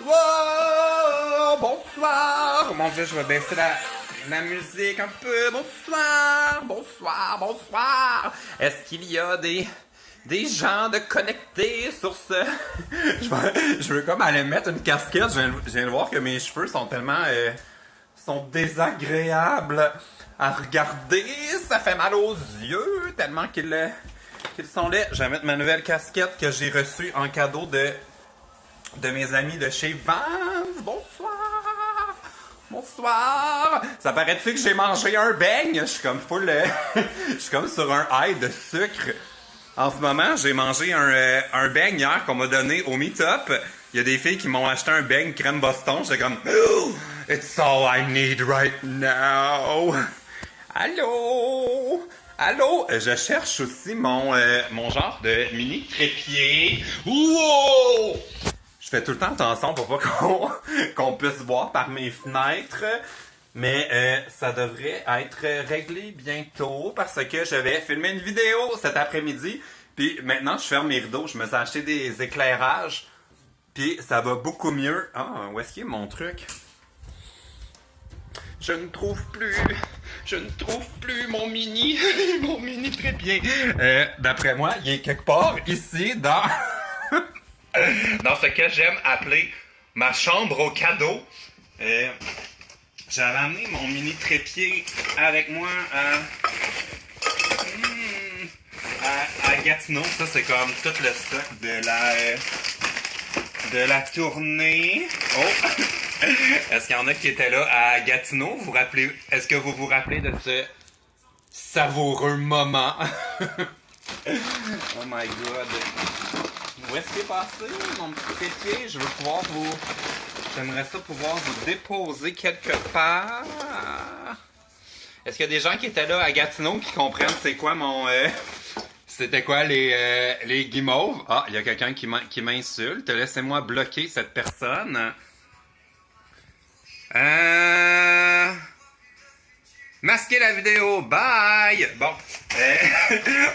Wow, bonsoir. Mon Dieu, je vais baisser la musique un peu. Bonsoir, bonsoir, bonsoir. Est-ce qu'il y a des gens de connectés sur ce... je veux comme aller mettre une casquette. Je viens de voir que mes cheveux sont tellement... sont désagréables à regarder. Ça fait mal aux yeux tellement qu'ils sont laids. Je vais mettre ma nouvelle casquette que j'ai reçue en cadeau de mes amis de chez Vans. Bonsoir! Bonsoir! Ça paraît-tu que j'ai mangé un beigne? Je suis comme full... je suis comme sur un high de sucre. En ce moment, j'ai mangé un beigne hier qu'on m'a donné au meet-up. Il y a des filles qui m'ont acheté un beigne crème Boston. J'étais comme... Oh, it's all I need right now. Allô? Allô? Je cherche aussi mon genre de mini trépied. Wow! Je fais tout le temps attention pour pas qu'on puisse voir par mes fenêtres. Mais ça devrait être réglé bientôt parce que je vais filmer une vidéo cet après-midi. Puis maintenant, je ferme mes rideaux. Je me suis acheté des éclairages. Puis ça va beaucoup mieux. Ah, où est-ce qu'il est mon truc? Je ne trouve plus mon mini trépied. D'après moi, il est quelque part ici dans dans ce que j'aime appeler ma chambre au cadeau. J'avais amené mon mini trépied avec moi à Gatineau. Ça, c'est comme tout le stock de la tournée. Oh! Est-ce qu'il y en a qui étaient là à Gatineau? Est-ce que vous vous rappelez de ce savoureux moment? Oh my god. Où est-ce qu'il est passé, mon petit trépied? J'aimerais ça pouvoir vous déposer quelque part. Est-ce qu'il y a des gens qui étaient là à Gatineau qui comprennent c'est quoi c'était quoi les guimauves? Ah, il y a quelqu'un qui m'insulte. Laissez-moi bloquer cette personne. Masquer la vidéo. Bye! Bon.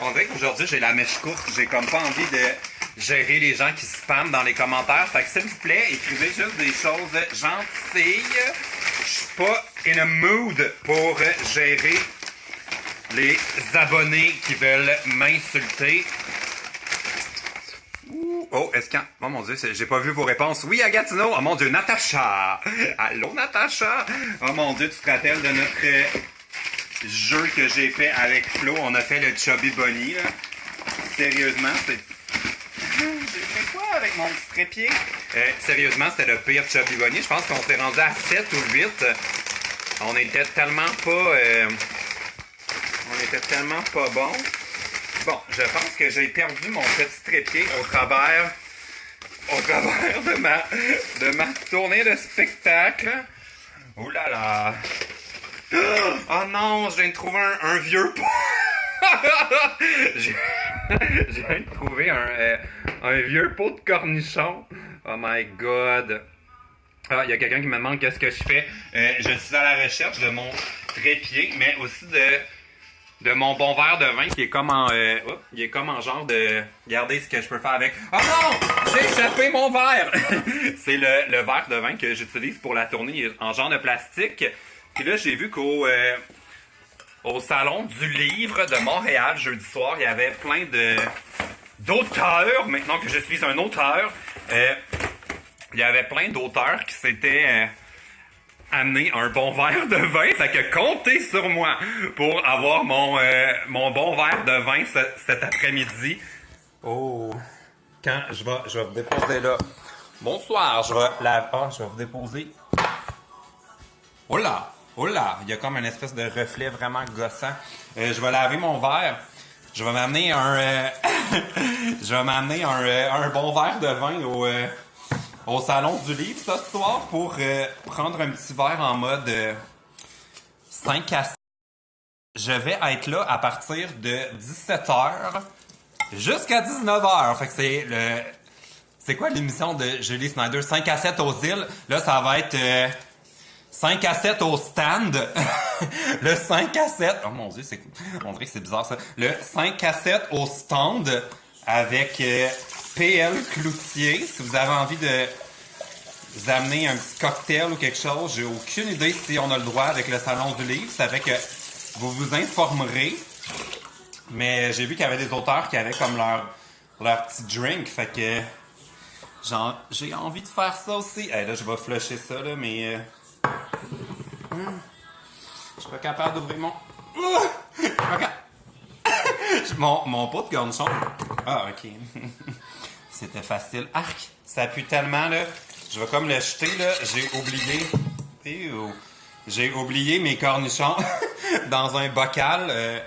On dirait qu'aujourd'hui, j'ai la mèche courte. J'ai comme pas envie de gérer les gens qui spamment dans les commentaires. Fait que s'il vous plaît, écrivez juste des choses gentilles. Je suis pas in a mood pour gérer les abonnés qui veulent m'insulter. Oh, oh mon Dieu, j'ai pas vu vos réponses. Oui, à Gatineau. Oh mon Dieu, Natacha. Allô, Natacha. Oh mon Dieu, tu te rappelles de notre jeu que j'ai fait avec Flo? On a fait le Chubby Bunny, là. Sérieusement, c'est... J'ai fait quoi avec mon petit trépied? Sérieusement, c'était le pire Chubby Bunny. Je pense qu'on s'est rendu à 7 ou 8. On était tellement pas bon. Bon, je pense que j'ai perdu mon petit trépied au travers de ma tournée de spectacle. Oh là là! Oh non, je viens de trouver un vieux pot. Je viens de trouver un vieux pot de cornichons. Oh my god. Ah, il y a quelqu'un qui me demande qu'est-ce que je fais. Je suis à la recherche de mon trépied, mais aussi de mon bon verre de vin qui est comme il est comme en genre de... Regardez ce que je peux faire avec. Oh non! J'ai échappé mon verre! C'est le verre de vin que j'utilise pour la tournée en genre de plastique. Puis là, j'ai vu au Salon du Livre de Montréal, jeudi soir, il y avait plein d'auteurs. Maintenant que je suis un auteur, il y avait plein d'auteurs qui s'étaient... amener un bon verre de vin, fait que comptez sur moi pour avoir mon bon verre de vin cet après-midi. Oh, quand je vais vous déposer là. Bonsoir, je vais vous déposer. Oh là, il y a comme une espèce de reflet vraiment gossant. Je vais laver mon verre. Je vais m'amener un bon verre de vin au Salon du Livre ce soir pour prendre un petit verre en mode 5 à 7. Je vais être là à partir de 17h jusqu'à 19h. Fait que c'est quoi l'émission de Julie Snyder? 5 à 7 aux îles. Là, ça va être 5 à 7 au stand. Le 5 à 7. Oh mon Dieu, on dirait que c'est bizarre ça. Le 5 à 7 au stand avec... PL Cloutier, si vous avez envie vous amener un petit cocktail ou quelque chose. J'ai aucune idée si on a le droit avec le Salon du Livre. Ça fait que vous vous informerez. Mais j'ai vu qu'il y avait des auteurs qui avaient comme leur petit drink. Fait que j'ai envie de faire ça aussi. Hey, là, je vais flusher ça, là, mais... je suis pas capable d'ouvrir mon... Je suis pas capable. mon pot de cornichon. Ah, ok. C'était facile. Arc! Ça pue tellement, là. Je vais comme le jeter, là. J'ai oublié... J'ai oublié mes cornichons dans un bocal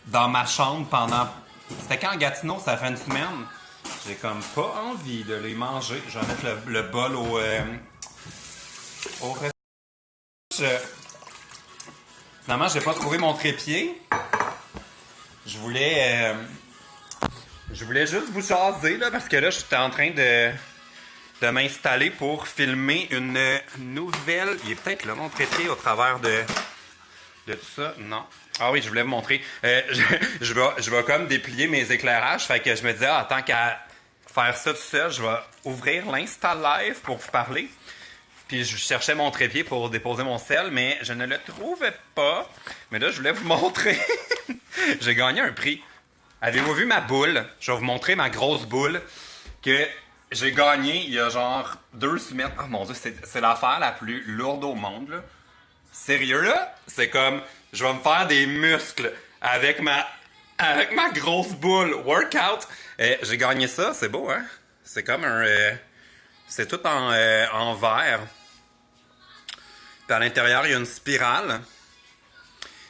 dans ma chambre pendant... C'était quand Gatineau, ça fait une semaine. J'ai comme pas envie de les manger. Je vais mettre le bol au Finalement, j'ai pas trouvé mon trépied. Je voulais juste vous jaser, là, parce que là, j'étais en train de m'installer pour filmer une nouvelle... Il est peut-être là, mon trépied, au travers de tout ça. Non. Ah oui, je voulais vous montrer. Je vais comme déplier mes éclairages. Fait que je me disais, tant qu'à faire ça tout seul, je vais ouvrir l'Insta Live pour vous parler. Puis je cherchais mon trépied pour déposer mon sel, mais je ne le trouvais pas. Mais là, je voulais vous montrer. J'ai gagné un prix. Avez-vous vu ma boule? Je vais vous montrer ma grosse boule que j'ai gagnée il y a genre 2 semaines. Oh mon Dieu, c'est l'affaire la plus lourde au monde, là. Sérieux, là? C'est comme, je vais me faire des muscles avec ma grosse boule. Workout. J'ai gagné ça, c'est beau, hein? C'est comme c'est tout en verre. Puis à l'intérieur, il y a une spirale.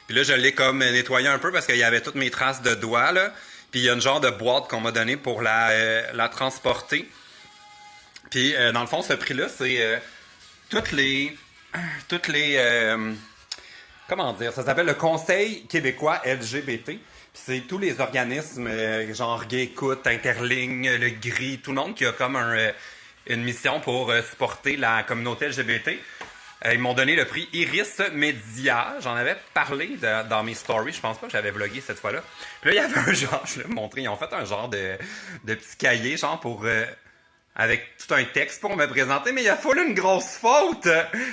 Puis là, je l'ai comme nettoyé un peu parce qu'il y avait toutes mes traces de doigts, là. Puis il y a une genre de boîte qu'on m'a donnée pour la transporter. Puis dans le fond, ce prix-là, c'est toutes les comment dire, ça s'appelle le Conseil québécois LGBT. Puis c'est tous les organismes genre Gay-Écoute, Interligne, le Gris, tout le monde qui a comme une mission pour supporter la communauté LGBT. Ils m'ont donné le prix Iris Média. J'en avais parlé dans mes stories. Je pense pas que j'avais vlogué cette fois-là. Puis là, il y avait un genre, je vais vous montrer, ils ont fait un genre de petit cahier, genre pour... avec tout un texte pour me présenter, mais il a fallu une grosse faute!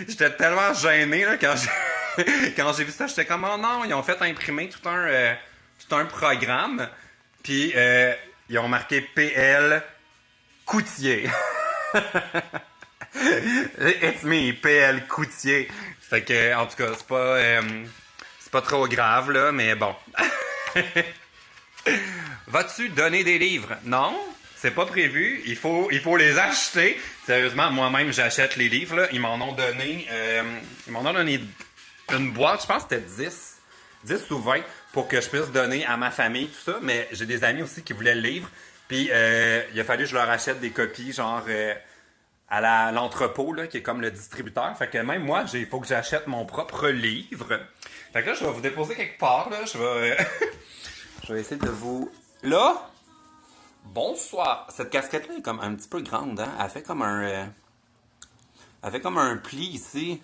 J'étais tellement gêné là, quand j'ai vu ça. J'étais comme, oh non, ils ont fait imprimer tout un programme. Puis ils ont marqué PL Coutier. It's me, PL Coutier. Fait que, en tout cas, c'est pas trop grave, là, mais bon. Vas-tu donner des livres? Non, c'est pas prévu. Il faut les acheter. Sérieusement, moi-même, j'achète les livres, là. Ils m'en ont donné une boîte, je pense que c'était 10 ou 20, pour que je puisse donner à ma famille, tout ça. Mais j'ai des amis aussi qui voulaient le livre. Puis, il a fallu que je leur achète des copies, genre... à l'entrepôt, là, qui est comme le distributeur. Fait que même moi, il faut que j'achète mon propre livre. Fait que là, je vais vous déposer quelque part, là. Je vais essayer de vous... Là! Bonsoir! Cette casquette-là est comme un petit peu grande, hein? Elle fait comme un pli ici.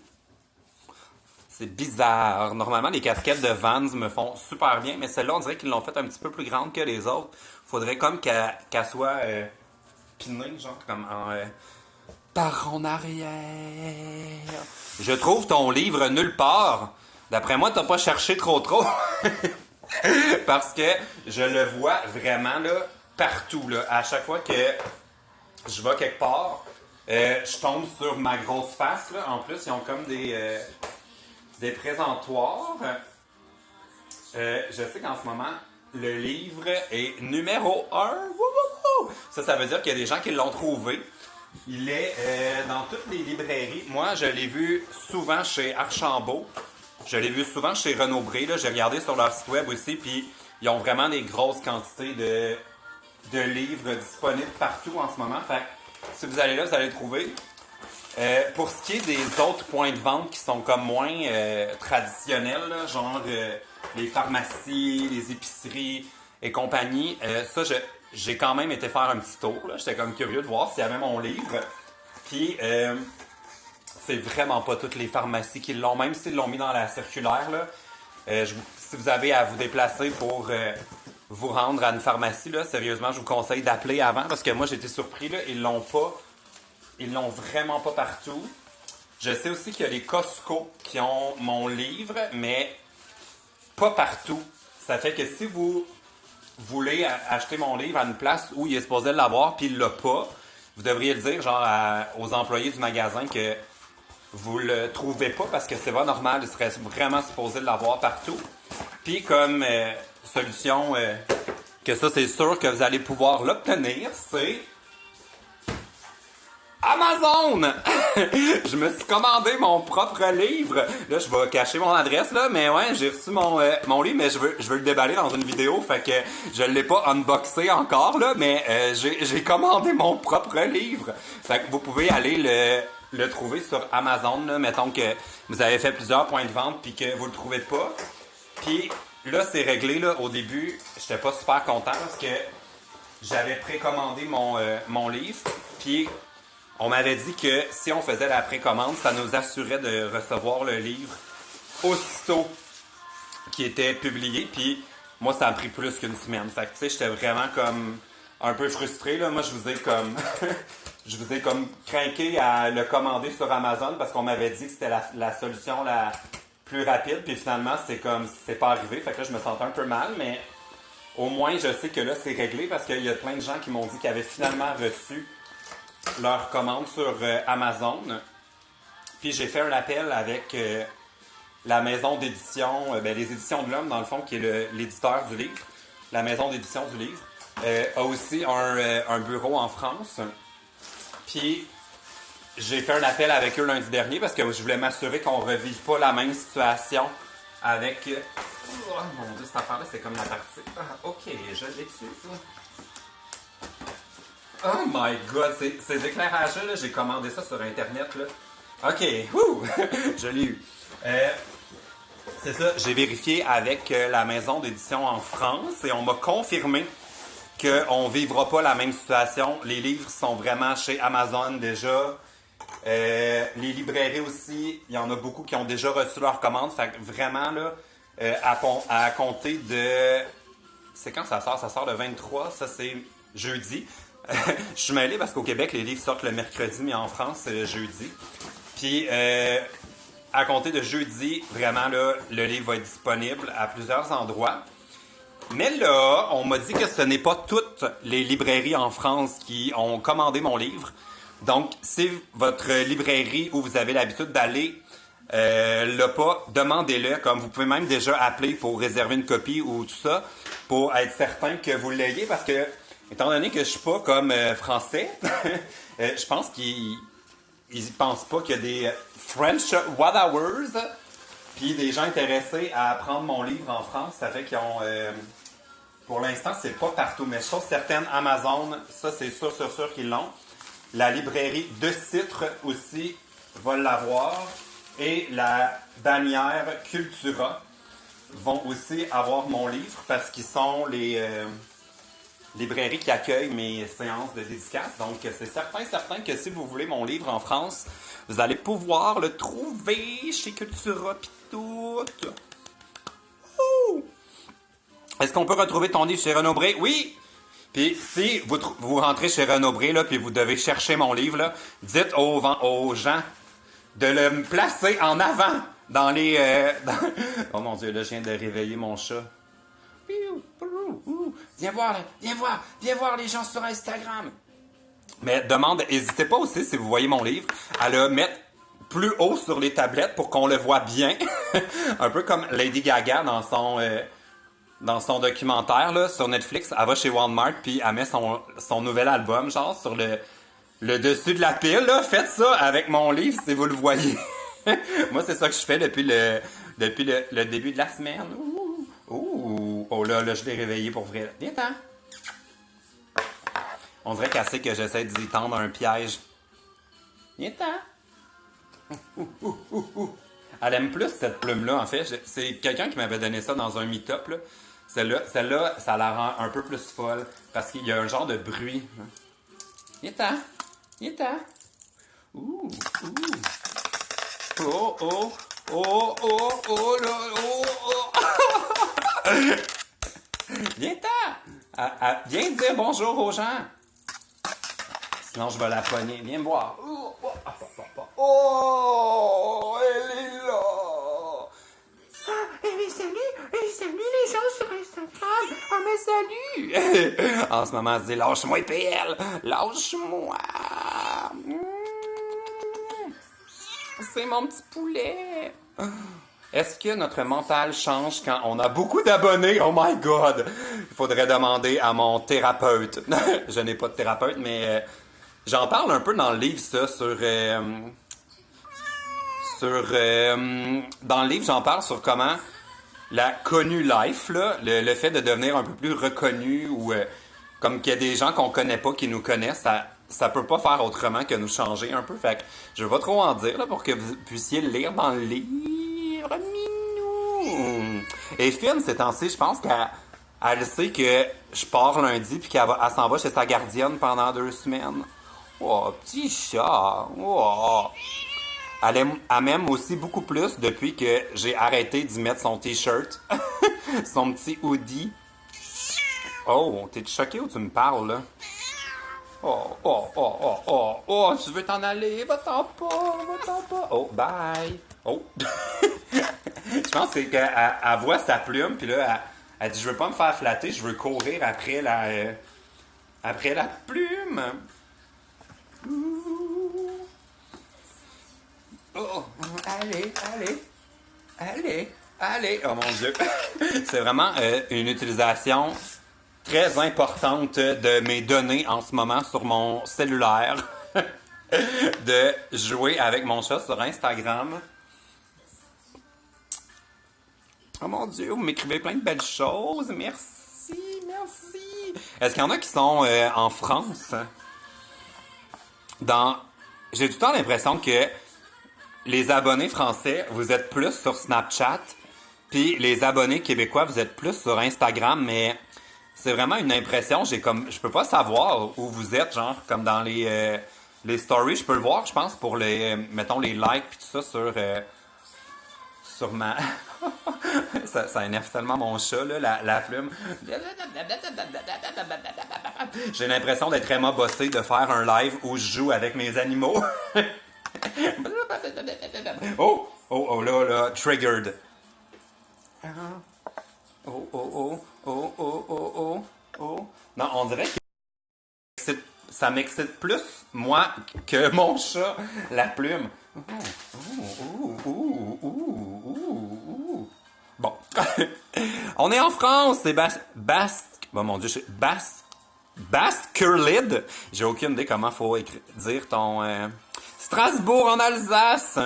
C'est bizarre. Normalement, les casquettes de Vans me font super bien, mais celle-là, on dirait qu'ils l'ont faite un petit peu plus grande que les autres. Faudrait comme qu'elle soit pinée, genre, comme par en arrière. Je trouve ton livre nulle part. D'après moi, t'as pas cherché trop. Parce que je le vois vraiment là, partout. Là. À chaque fois que je vais quelque part, je tombe sur ma grosse face. Là. En plus, ils ont comme des présentoirs. Je sais qu'en ce moment, le livre est numéro 1. Ça veut dire qu'il y a des gens qui l'ont trouvé. Il est dans toutes les librairies. Moi, je l'ai vu souvent chez Archambault. Je l'ai vu souvent chez Renaud Bré. Là. J'ai regardé sur leur site web aussi. Puis, ils ont vraiment des grosses quantités de livres disponibles partout en ce moment. Fait que, si vous allez là, vous allez le trouver. Pour ce qui est des autres points de vente qui sont comme moins traditionnels, là, genre les pharmacies, les épiceries et compagnie, ça, j'ai quand même été faire un petit tour. J'étais comme curieux de voir s'il y avait mon livre. Puis, c'est vraiment pas toutes les pharmacies qui l'ont, même s'ils l'ont mis dans la circulaire. Là. Si vous avez à vous déplacer pour vous rendre à une pharmacie, là, sérieusement, je vous conseille d'appeler avant parce que moi, j'ai été surpris. Là, ils l'ont pas ils l'ont vraiment pas partout. Je sais aussi qu'il y a les Costco qui ont mon livre, mais pas partout. Ça fait que si vous voulez acheter mon livre à une place où il est supposé l'avoir puis il l'a pas, vous devriez le dire genre aux employés du magasin que vous le trouvez pas parce que c'est pas normal, il serait vraiment supposé l'avoir partout. Puis comme solution que ça c'est sûr que vous allez pouvoir l'obtenir, c'est Amazon! Je me suis commandé mon propre livre. Là, je vais cacher mon adresse, là, mais ouais, j'ai reçu mon livre, mais je veux le déballer dans une vidéo, fait que je l'ai pas unboxé encore, là, mais j'ai commandé mon propre livre. Fait que vous pouvez aller le trouver sur Amazon, là. Mettons que vous avez fait plusieurs points de vente puis que vous le trouvez pas. Puis là, c'est réglé, là. Au début, j'étais pas super content parce que j'avais précommandé mon livre, puis on m'avait dit que si on faisait la précommande, ça nous assurait de recevoir le livre aussitôt qu'il était publié. Puis moi, ça a pris plus qu'une semaine. Fait que tu sais, j'étais vraiment comme un peu frustré. Là. Moi, je vous ai comme je vous ai comme craqué à le commander sur Amazon parce qu'on m'avait dit que c'était la solution la plus rapide. Puis finalement, c'est pas arrivé. Fait que là, je me sentais un peu mal, mais au moins, je sais que là, c'est réglé parce qu'il y a plein de gens qui m'ont dit qu'ils avaient finalement reçu leur commande sur Amazon. Puis j'ai fait un appel avec la maison d'édition, les éditions de l'Homme, dans le fond, qui est l'éditeur du livre. La maison d'édition du livre a aussi un bureau en France. Puis j'ai fait un appel avec eux lundi dernier parce que je voulais m'assurer qu'on ne revive pas la même situation avec... Oh mon Dieu, cette affaire-là, c'est comme la partie... Ah, ok, je l'ai dessus. Oh my god, ces éclairages-là, j'ai commandé ça sur Internet, là. Ok, wouh! Je l'ai eu. C'est ça, j'ai vérifié avec la maison d'édition en France et on m'a confirmé qu'on ne vivra pas la même situation. Les livres sont vraiment chez Amazon déjà. Les librairies aussi, il y en a beaucoup qui ont déjà reçu leur commande. Fait que vraiment, là, à compter de... C'est quand ça sort? Ça sort le 23, ça c'est jeudi. Je suis mêlé parce qu'au Québec, les livres sortent le mercredi, mais en France, c'est le jeudi. Puis, à compter de jeudi, vraiment, là, le livre va être disponible à plusieurs endroits. Mais là, on m'a dit que ce n'est pas toutes les librairies en France qui ont commandé mon livre. Donc, si votre librairie où vous avez l'habitude d'aller l'a pas, demandez-le. Comme vous pouvez même déjà appeler pour réserver une copie ou tout ça, pour être certain que vous l'ayez, parce que étant donné que je suis pas comme français, je pense qu'ils pensent pas qu'il y a des French Whathours puis des gens intéressés à prendre mon livre en France. Ça fait qu'ils ont... pour l'instant, c'est pas partout, mais je trouve certaines Amazon, ça c'est sûr qu'ils l'ont. La librairie de Citre aussi va l'avoir. Et la bannière Cultura vont aussi avoir mon livre parce qu'ils sont les... librairie qui accueille mes séances de dédicaces. Donc, c'est certain que si vous voulez mon livre en France, vous allez pouvoir le trouver chez Cultura pis tout. Ouh! Est-ce qu'on peut retrouver ton livre chez Renaud-Bré? Oui! Puis, si vous rentrez chez Renaud-Bré, là, puis vous devez chercher mon livre, là, dites aux gens de le placer en avant dans les... Oh mon Dieu, là, je viens de réveiller mon chat. Viens voir les gens sur Instagram. Mais n'hésitez pas aussi, si vous voyez mon livre, à le mettre plus haut sur les tablettes pour qu'on le voit bien. Un peu comme Lady Gaga dans son documentaire là, sur Netflix. Elle va chez Walmart puis elle met son nouvel album genre sur le dessus de la pile. Là. Faites ça avec mon livre si vous le voyez. Moi, c'est ça que je fais depuis le début de la semaine. Ouh! Oh là, je l'ai réveillé pour vrai. Viens-t'en! On dirait qu'elle sait que j'essaie d'y tendre un piège. Viens-t'en! Elle aime plus cette plume-là, en fait. C'est quelqu'un qui m'avait donné ça dans un meet-up. Là. Celle-là, ça la rend un peu plus folle. Parce qu'il y a un genre de bruit. Viens-t'en! Ouh! Oh, oh! Oh, là, oh! Viens-t'en! Viens dire bonjour aux gens! Non, je vais la pogner. Viens me voir. Oh, elle est là. Salut les gens sur Instagram. Oh, mais salut. En ce moment, elle se dit, lâche-moi, PL. Lâche-moi. C'est mon petit poulet. Est-ce que notre mental change quand on a beaucoup d'abonnés? Oh my God! Il faudrait demander à mon thérapeute. Je n'ai pas de thérapeute, mais j'en parle un peu dans le livre, ça, dans le livre, j'en parle sur comment la connue life, là, le fait de devenir un peu plus reconnu ou comme qu'il y a des gens qu'on connaît pas qui nous connaissent, ça peut pas faire autrement que nous changer un peu. Fait que je vais pas trop en dire là, pour que vous puissiez le lire dans le livre. Minou! Et Finn, ces temps-ci, je pense qu'elle sait que je pars lundi puis elle s'en va chez sa gardienne pendant 2 semaines. Oh, petit chat! Oh. Elle m'aime aussi beaucoup plus depuis que j'ai arrêté d'y mettre son t-shirt, son petit hoodie. Oh, t'es choqué ou tu me parles, là? Oh, tu veux t'en aller? Va-t'en pas. Oh, bye. Oh. Je pense que c'est qu'elle voit sa plume, puis là, elle dit, je veux pas me faire flatter, je veux courir après la plume. Oh, allez. Oh mon Dieu. C'est vraiment une utilisation très importante de mes données en ce moment sur mon cellulaire. De jouer avec mon chat sur Instagram. Oh mon Dieu, vous m'écrivez plein de belles choses. Merci. Est-ce qu'il y en a qui sont en France? J'ai tout le temps l'impression que les abonnés français, vous êtes plus sur Snapchat, puis les abonnés québécois, vous êtes plus sur Instagram, mais c'est vraiment une impression, je peux pas savoir où vous êtes, genre, comme dans les stories, je peux le voir, je pense, pour mettons, les likes, puis tout ça sur ma... ça énerve tellement mon chat, là, la plume. J'ai l'impression d'être Emma Bossé, de faire un live où je joue avec mes animaux. Oh, là, triggered. Non, on dirait que ça m'excite plus, moi, que mon chat, la plume. Bon. On est en France, c'est oh mon Dieu, Baskerlid. J'ai aucune idée comment faut dire ton... Strasbourg en Alsace.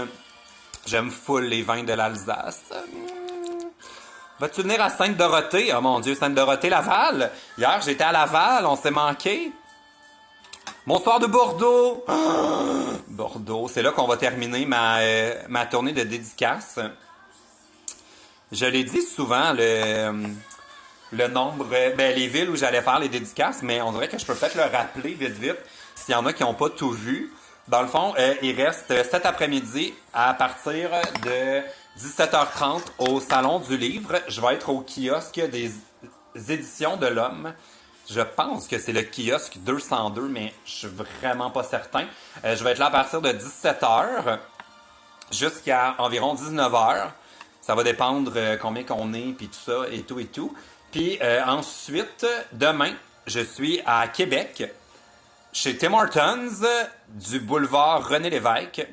J'aime full les vins de l'Alsace. Vas-tu venir à Sainte-Dorothée? Oh mon Dieu, Sainte-Dorothée-Laval. Hier, j'étais à Laval, on s'est manqué. Bonsoir de Bordeaux. Bordeaux, c'est là qu'on va terminer ma tournée de dédicaces. Je l'ai dit souvent, le nombre, les villes où j'allais faire les dédicaces, mais on dirait que je peux peut-être le rappeler vite, s'il y en a qui n'ont pas tout vu. Dans le fond, il reste cet après-midi à partir de 17h30 au Salon du Livre. Je vais être au kiosque des éditions de l'Homme. Je pense que c'est le kiosque 202, mais je suis vraiment pas certain. Je vais être là à partir de 17h jusqu'à environ 19h. Ça va dépendre combien qu'on est, puis tout ça, et tout. Puis ensuite, demain, je suis à Québec, chez Tim Hortons, du boulevard René-Lévesque.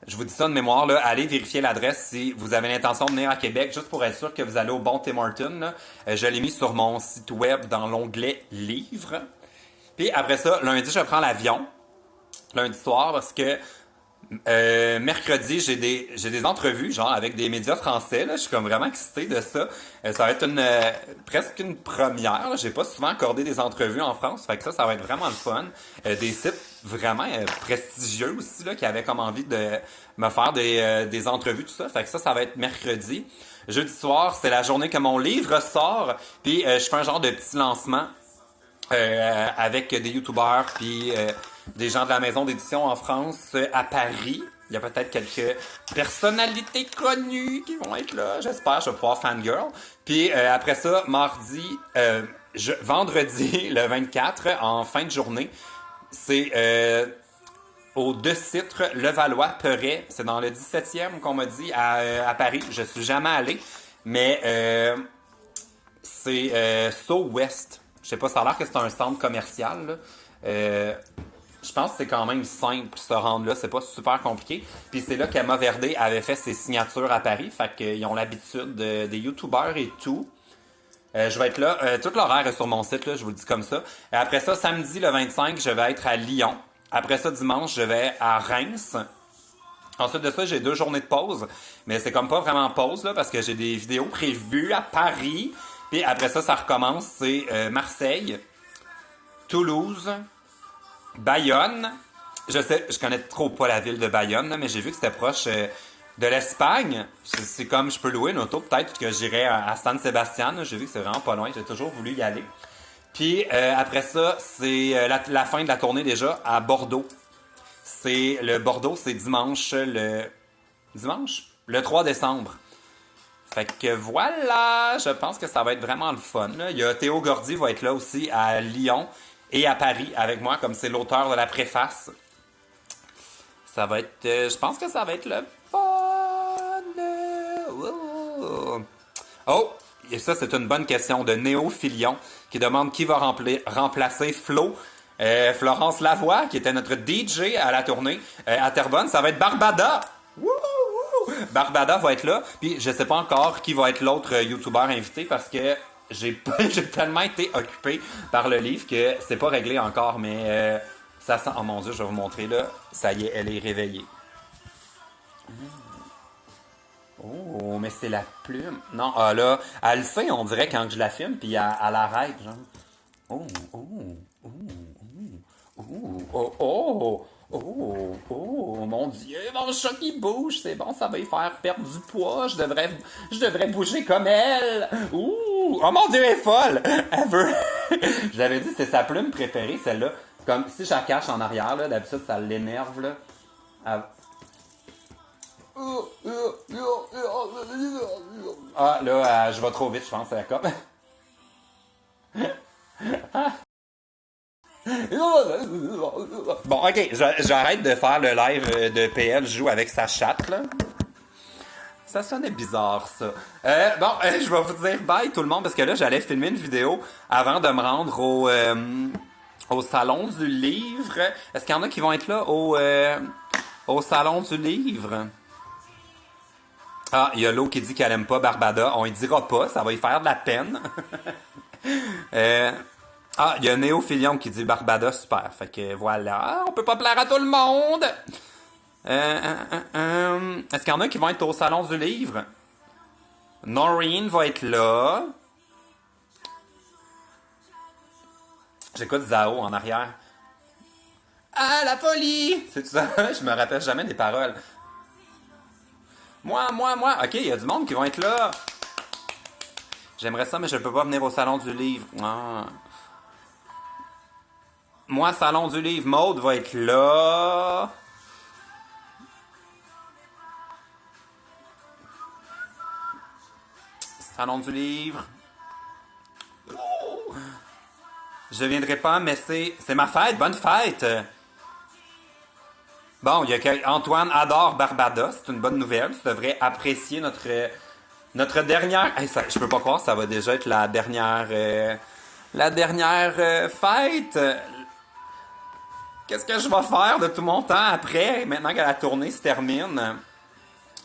Je vous dis ça de mémoire, là, allez vérifier l'adresse si vous avez l'intention de venir à Québec, juste pour être sûr que vous allez au bon Tim Hortons. Là. Je l'ai mis sur mon site web dans l'onglet Livres. Puis après ça, lundi, je prends l'avion, lundi soir, parce que mercredi, j'ai des entrevues, genre avec des médias français. Là. Je suis comme vraiment excité de ça. Ça va être presque une première. Là. J'ai pas souvent accordé des entrevues en France. Fait que ça va être vraiment le fun. Des sites vraiment prestigieux aussi, là, qui avaient comme envie de me faire des entrevues, tout ça. Fait que ça va être mercredi. Jeudi soir, c'est la journée que mon livre sort. Puis je fais un genre de petit lancement avec des youtubeurs puis des gens de la maison d'édition en France à Paris. Il y a peut-être quelques personnalités connues qui vont être là. J'espère, je vais pouvoir fangirl. Puis après ça, vendredi, le 24, en fin de journée, C'est au De Citre, Levallois-Perret. C'est dans le 17e qu'on m'a dit à Paris. Je suis jamais allé, mais c'est So West. Je sais pas, ça a l'air que c'est un centre commercial. Là. Je pense que c'est quand même simple se rendre là, c'est pas super compliqué. Puis c'est là qu'Emma Verdé avait fait ses signatures à Paris, fait qu'ils ont l'habitude des youtubeurs et tout. Je vais être là, tout l'horaire est sur mon site, là, je vous le dis comme ça. Et après ça, samedi le 25, je vais être à Lyon. Après ça, dimanche, je vais à Reims. Ensuite de ça, j'ai 2 journées de pause. Mais c'est comme pas vraiment pause, là, parce que j'ai des vidéos prévues à Paris. Puis après ça, ça recommence. C'est Marseille, Toulouse, Bayonne. Je sais, je connais trop pas la ville de Bayonne, là, mais j'ai vu que c'était proche de l'Espagne. C'est comme je peux louer une auto, peut-être que j'irai à San Sebastian. J'ai vu que c'est vraiment pas loin. J'ai toujours voulu y aller. Puis après ça, c'est la fin de la tournée déjà à Bordeaux. C'est le Bordeaux, c'est dimanche, le 3 décembre. Fait que voilà, je pense que ça va être vraiment le fun. Là. Il y a Théo Gordy va être là aussi à Lyon et à Paris avec moi, comme c'est l'auteur de la préface. Ça va être, je pense que ça va être le fun. Oh, et ça c'est une bonne question de Néo Filion qui demande qui va remplacer Flo. Florence Lavoie, qui était notre DJ à la tournée à Terrebonne, ça va être Barbada. Wouhou! Barbada va être là. Puis je sais pas encore qui va être l'autre youtubeur invité parce que j'ai tellement été occupé par le livre que c'est pas réglé encore. Mais ça sent. Oh mon Dieu, je vais vous montrer là. Ça y est, elle est réveillée. Oh, mais c'est la plume. Non, ah là, elle le fait, on dirait quand je la filme, puis elle arrête, genre. Oh, oh, oh. Oh, oh, oh, oh, mon Dieu, mon chat qui bouge, c'est bon, ça va y faire perdre du poids, je devrais bouger comme elle. Ouh, oh mon Dieu, elle est folle. Elle veut. Je l'avais dit, c'est sa plume préférée, celle-là. Comme si je la cache en arrière, là, d'habitude, ça l'énerve, là. Elle... Ah, là, je vais trop vite, je pense, c'est la cop. Bon, ok, j'arrête de faire le live de PL joue avec sa chatte, là. Ça sonnait bizarre, ça. Je vais vous dire bye tout le monde, parce que là, j'allais filmer une vidéo avant de me rendre au Salon du Livre. Est-ce qu'il y en a qui vont être là au Salon du Livre? Ah, il y a l'eau qui dit qu'elle aime pas Barbada. On y dira pas, ça va y faire de la peine. Ah, il y a Néo Filion qui dit Barbada, super. Fait que voilà, on peut pas plaire à tout le monde. Est-ce qu'il y en a qui vont être au Salon du Livre? Noreen va être là. J'écoute Zao en arrière. Ah, la folie! C'est ça? Je me rappelle jamais des paroles. Moi. Ok, il y a du monde qui vont être là. J'aimerais ça, mais je peux pas venir au Salon du Livre. Ah. Moi, Salon du Livre, Maude va être là. Salon du Livre. Oh! Je viendrai pas, mais c'est ma fête. Bonne fête! Bon, il y a Antoine adore Barbada. C'est une bonne nouvelle. Tu devrais apprécier notre dernière... Hey, ça, je peux pas croire que ça va déjà être la dernière fête. Qu'est-ce que je vais faire de tout mon temps après, maintenant que la tournée se termine?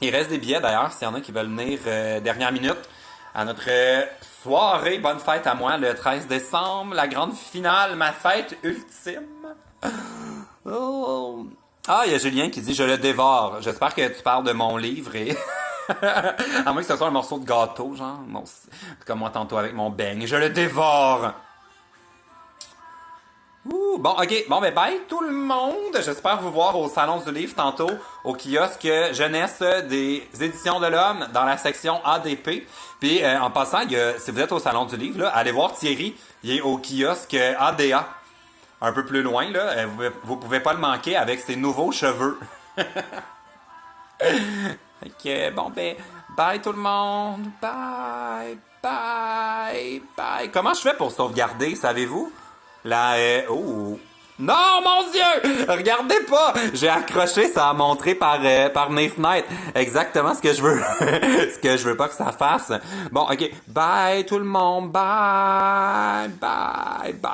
Il reste des billets d'ailleurs, s'il y en a qui veulent venir dernière minute à notre soirée. Bonne fête à moi le 13 décembre, la grande finale, ma fête ultime. Oh. Ah, il y a Julien qui dit je le dévore. J'espère que tu parles de mon livre et à moins que ce soit un morceau de gâteau, genre comme moi tantôt avec mon beigne. Je le dévore. Ouh, bon, ok. Bon, ben bye tout le monde. J'espère vous voir au Salon du Livre tantôt, au kiosque jeunesse des Éditions de l'Homme, dans la section ADP. Puis, en passant, si vous êtes au Salon du Livre, là, allez voir Thierry. Il est au kiosque ADA. Un peu plus loin, là. Vous pouvez pas le manquer avec ses nouveaux cheveux. Ok, bon, ben, bye tout le monde. Bye, bye, bye. Comment je fais pour sauvegarder, savez-vous? La, oh. Non, mon Dieu! Regardez pas! J'ai accroché, ça a montré par mes fenêtres. Exactement ce que je veux. Ce que je veux pas que ça fasse. Bon, ok. Bye tout le monde. Bye. Bye. Bye.